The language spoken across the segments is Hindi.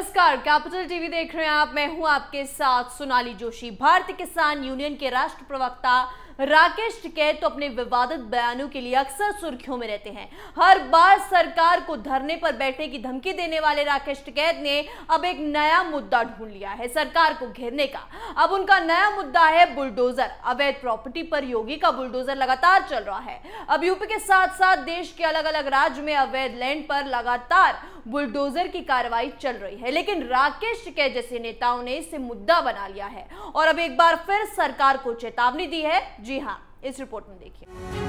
नमस्कार, कैपिटल टीवी देख रहे हैं आप। मैं हूं आपके साथ सोनाली जोशी। भारतीय किसान यूनियन के राष्ट्र प्रवक्ता राकेश टिकैत तो अपने विवादित बयानों के लिए अक्सर सुर्खियों में रहते हैं। हर बार सरकार को धरने पर बैठने की धमकी देने वाले राकेश टिकैत ने अब एक नया मुद्दा ढूंढ लिया है सरकार को घेरने का। अब उनका नया मुद्दा है बुलडोजर। अवैध प्रॉपर्टी पर योगी का बुलडोजर लगातार चल रहा है। अब यूपी के साथ साथ देश के अलग अलग राज्य में अवैध लैंड पर लगातार बुलडोजर की कार्रवाई चल रही है, लेकिन राकेश टिकैत जैसे नेताओं ने इसे मुद्दा बना लिया है और अब एक बार फिर सरकार को चेतावनी दी है। जी हां, इस रिपोर्ट में देखिए।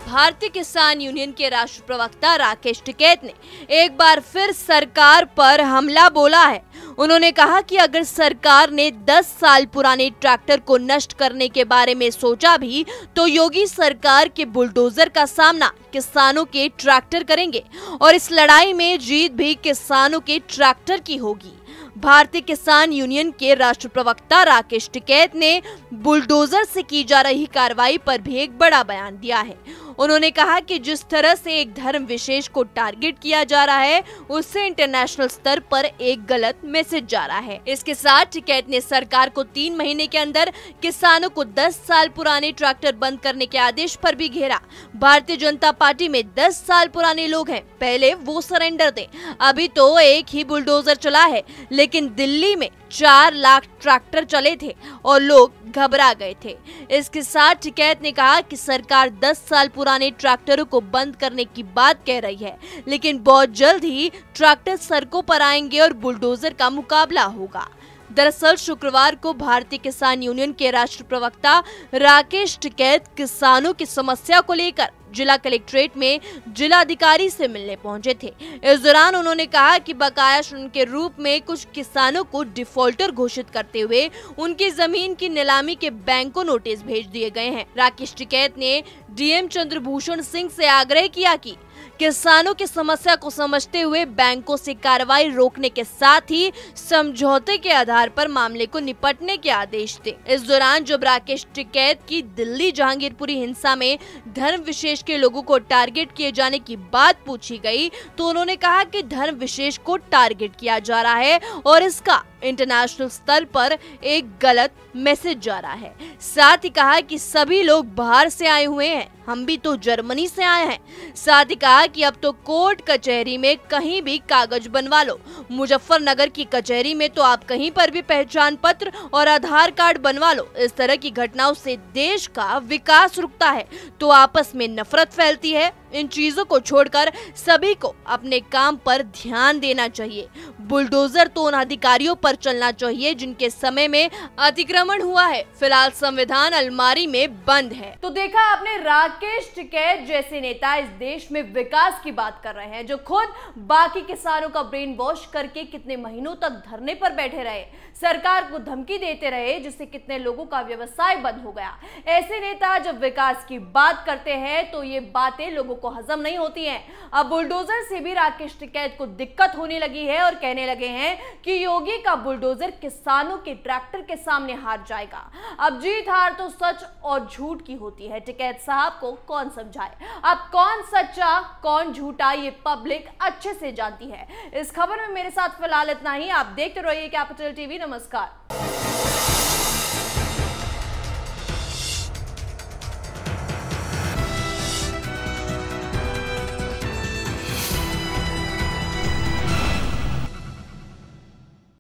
भारतीय किसान यूनियन के राष्ट्र प्रवक्ता राकेश टिकैत ने एक बार फिर सरकार पर हमला बोला है। उन्होंने कहा कि अगर सरकार ने 10 साल पुराने ट्रैक्टर को नष्ट करने के बारे में सोचा भी तो योगी सरकार के बुलडोजर का सामना किसानों के ट्रैक्टर करेंगे और इस लड़ाई में जीत भी किसानों के ट्रैक्टर की होगी। भारतीय किसान यूनियन के राष्ट्र प्रवक्ता राकेश टिकैत ने बुलडोजर से की जा रही कार्रवाई पर भी एक बड़ा बयान दिया है। उन्होंने कहा कि जिस तरह से एक धर्म विशेष को टारगेट किया जा रहा है उससे इंटरनेशनल स्तर पर एक गलत मैसेज जा रहा है। इसके साथ टिकैत ने सरकार को 3 महीने के अंदर किसानों को 10 साल पुराने ट्रैक्टर बंद करने के आदेश पर भी घेरा। भारतीय जनता पार्टी में 10 साल पुराने लोग हैं, पहले वो सरेंडर दें। अभी तो एक ही बुलडोजर चला है, लेकिन दिल्ली में 4 लाख ट्रैक्टर चले थे और लोग घबरा गए थे। इसके साथ टिकैत ने कहा कि सरकार 10 साल पुराने ट्रैक्टरों को बंद करने की बात कह रही है, लेकिन बहुत जल्द ही ट्रैक्टर सड़कों पर आएंगे और बुलडोजर का मुकाबला होगा। दरअसल शुक्रवार को भारतीय किसान यूनियन के राष्ट्र प्रवक्ता राकेश टिकैत किसानों की समस्या को लेकर जिला कलेक्ट्रेट में जिलाधिकारी से मिलने पहुंचे थे। इस दौरान उन्होंने कहा कि बकाया ऋण के रूप में कुछ किसानों को डिफॉल्टर घोषित करते हुए उनकी जमीन की नीलामी के बैंक को नोटिस भेज दिए गए हैं। राकेश टिकैत ने डीएम चंद्रभूषण सिंह से आग्रह किया कि किसानों की समस्या को समझते हुए बैंकों से कार्रवाई रोकने के साथ ही समझौते के आधार पर मामले को निपटने के आदेश थे। इस दौरान जब राकेश टिकैत की दिल्ली जहांगीरपुरी हिंसा में धर्म विशेष के लोगों को टारगेट किए जाने की बात पूछी गई तो उन्होंने कहा कि धर्म विशेष को टारगेट किया जा रहा है और इसका इंटरनेशनल स्तर पर एक गलत मैसेज जा रहा है। साथ ही कहा कि सभी लोग बाहर से आए हुए हैं, हम भी तो जर्मनी से आए हैं। साथ ही कहा कि अब तो कोर्ट कचहरी में कहीं भी कागज बनवा लो। मुजफ्फरनगर की कचहरी में तो आप कहीं पर भी पहचान पत्र और आधार कार्ड बनवा लो। इस तरह की घटनाओं से देश का विकास रुकता है तो आपस में नफरत फैलती है। इन चीजों को छोड़कर सभी को अपने काम पर ध्यान देना चाहिए। बुलडोजर तो उन अधिकारियों पर चलना चाहिए जिनके समय में अतिक्रमण हुआ है। फिलहाल संविधान अलमारी में बंद है। तो देखा आपने, राकेश टिकैत जैसे नेता इस देश में विकास की बात कर रहे हैं, जो खुद बाकी किसानों का ब्रेन वॉश करके कितने महीनों तक धरने पर बैठे रहे, सरकार को धमकी देते रहे, जिससे कितने लोगों का व्यवसाय बंद हो गया। ऐसे नेता जब विकास की बात करते हैं तो ये बातें लोगों को हजम नहीं होती हैं। अब बुलडोजर से भी राकेश टिकैत को दिक्कत होने लगी है और कहने लगे हैं कि योगी का बुलडोजर किसानों के ट्रैक्टर के सामने हार जाएगा। अब जीत हार तो सच और झूठ की होती है। टिकैत साहब को कौन समझाए, अब कौन सच्चा कौन झूठा ये पब्लिक अच्छे से जानती है। इस खबर में मेरे साथ फिलहाल इतना ही। आप देखते रहिए कैपिटल टीवी। नमस्कार।